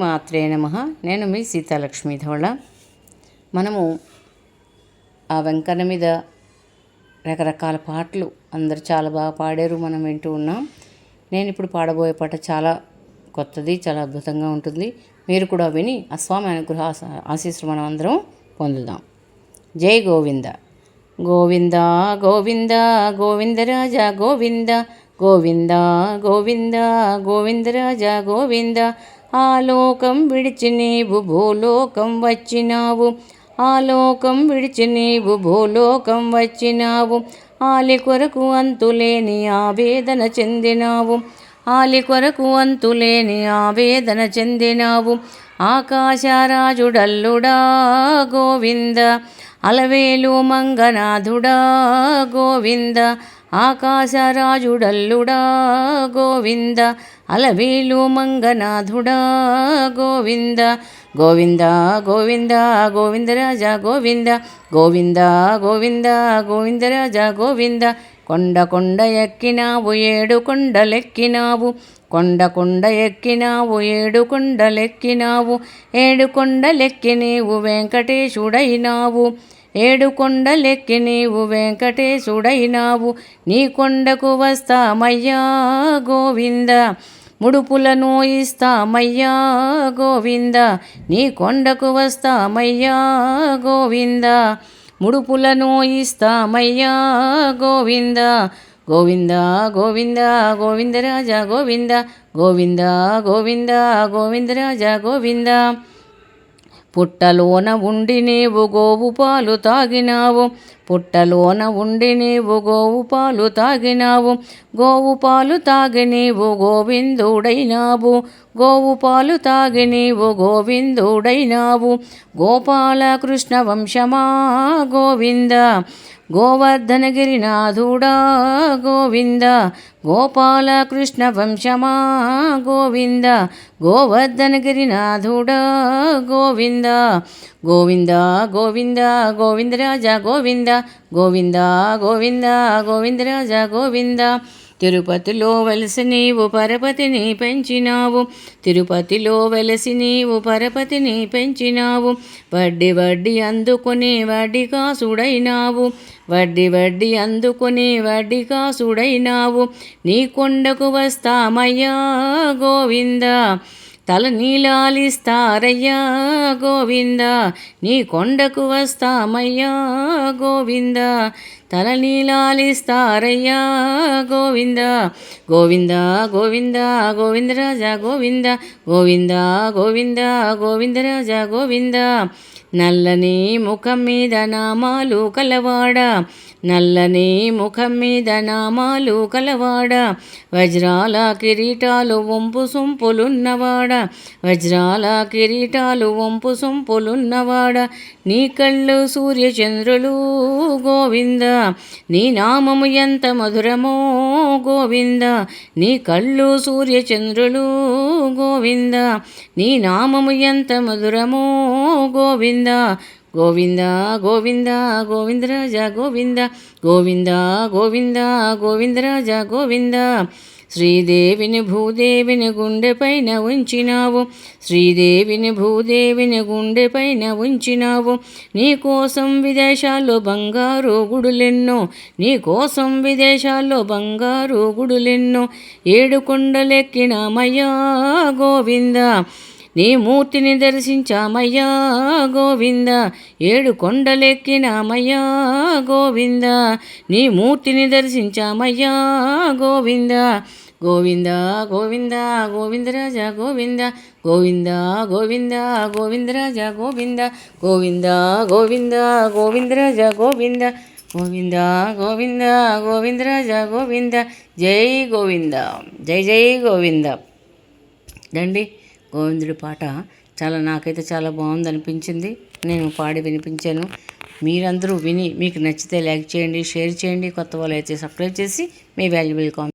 మాత్రే నమః. నేను మీ సీతాలక్ష్మి ధవళ. మనము ఆ వెంకన్న మీద రకరకాల పాటలు అందరు చాలా బాగా పాడారు, మనం వింటూ ఉన్నాం. నేను ఇప్పుడు పాడబోయే పాట చాలా కొత్తది, చాలా అద్భుతంగా ఉంటుంది. మీరు కూడా విని ఆ స్వామి అనుగ్రహ ఆశీస్సులు మనం అందరం పొందుదాం. జై గోవింద గోవింద గోవింద గోవిందరాజ గోవింద గోవింద గోవింద గోవిందరాజ గోవింద. ఆలోకం విడిచి నీవు భూలోకం వచ్చినావు, ఆలోకం విడిచి నీవు భూలోకం వచ్చినావు. ఆలి కొరకు అంతులేని ఆవేదన చెందినావు, ఆలి కొరకు అంతులేని ఆవేదన చెందినావు. ఆకాశరాజుడల్లుడా గోవింద, అలవేలు మంగనాథుడా గోవింద. ఆకాశరాజుడల్లుడా గోవింద, అలవేలు మంగనాథుడా గోవింద. గోవింద గోవింద గోవిందరాజ గోవింద, గోవింద గోవింద గోవిందరాజ గోవింద. కొండ కొండ ఎక్కినావు ఏడు కొండలెక్కినావు, కొండ కొండ ఎక్కినావు ఏడు కొండలెక్కినావు. ఏడు కొండలెక్కి నీవు వెంకటేశుడైనావు, ఏడు కొండలెక్కి నీవు వెంకటేశుడైనావు. నీ కొండకు వస్తామయ్యా గోవింద, ముడుపులను ఇస్తామయ్యా గోవింద. నీ కొండకు వస్తామయ్యా గోవింద, ముడుపులను ఇస్తామయ్యా గోవింద. గోవింద గోవింద గోవిందరాజ గోవింద, గోవింద గోవింద గోవిందరాజ గోవింద. పుట్టలోన ఉండి నీవు గోవు పాలు తాగినావు, పుట్టలోన ఉండి నీవు గోవు పాలు తాగినావు. గోవు పాలు తాగి నీవు గోవిందుడైనావు, గోవు పాలు తాగి నీవు గోవిందుడైనావు. గోపాల కృష్ణ వంశమా గోవింద, గోవర్ధనగిరినాథుడా గోవింద. గోపాల కృష్ణ వంశమా గోవింద, గోవర్ధనగిరినాథుడా గోవింద. గోవింద గోవింద గోవిందరాజ గోవింద, గోవింద గోవింద గోవిందరాజ గోవింద. తిరుపతిలో వెలసి నీవు పరపతిని పెంచినావు, తిరుపతిలో వెలసి నీవు పరపతిని పెంచినావు. వడ్డీ వడ్డీ అందుకొని వడ్డీ కాసుడైనావు, వడ్డీ వడ్డీ అందుకొని వడ్డీ కాసుడైనావు. నీ కొండకు వస్తామయ్యా గోవింద, తల నీలాలిస్తారయ్యా గోవింద. నీ కొండకు వస్తామయ్యా గోవింద, తల నీలాలిస్తారయ్యా గోవింద. గోవింద గోవింద గోవిందరాజ గోవింద, గోవింద గోవింద గోవిందరాజ గోవింద. నల్లని ముఖం మీద నామాలు కలవాడ, నల్లని ముఖం మీద నామాలు కలవాడ. వజ్రాల కిరీటాలు వంపు సొంపులున్నవాడ, వజ్రాల కిరీటాలు వంపు సొంపులున్నవాడ. నీ కళ్ళు సూర్యచంద్రులు గోవింద, నీ నామము ఎంత మధురమో గోవింద. నీ కళ్ళు సూర్యచంద్రులు గోవింద, నీ నామము ఎంత మధురమో గోవింద. గోవింద గోవింద గోవిందరాజ గోవింద, గోవింద గోవింద గోవిందరాజ గోవింద. శ్రీదేవిని భూదేవిని గుండెపైన ఉంచినావు, శ్రీదేవిని భూదేవిని గుండెపైన ఉంచినావు. నీకోసం విదేశాల్లో బంగారు గుడులెన్నో, నీకోసం విదేశాల్లో బంగారు గుడులెన్నో. ఏడు కొండలెక్కినామయ్యా గోవింద, నీ మూర్తిని దర్శించామయ్యా గోవింద. ఏడు కొండలెక్కినామయ్యా గోవింద, నీ మూర్తిని దర్శించామయ్యా గోవింద. గోవింద గోవింద గోవిందరాజ గోవింద, గోవింద గోవింద గోవిందరాజ గోవింద. గోవింద గోవింద గోవిందరాజ గోవింద, గోవింద గోవింద గోవిందరాజ గోవింద. జై గోవింద, జై జై గోవింద. రండి, గోవిందుడి పాట నాకైతే చాలా బాగుంది అనిపించింది. నేను పాడి వినిపించాను. మీరందరూ విని మీకు నచ్చితే లైక్ చేయండి, షేర్ చేయండి. కొత్త వాళ్ళు అయితే సబ్స్క్రైబ్ చేసి మీ వాల్యుబుల్ కామెంట్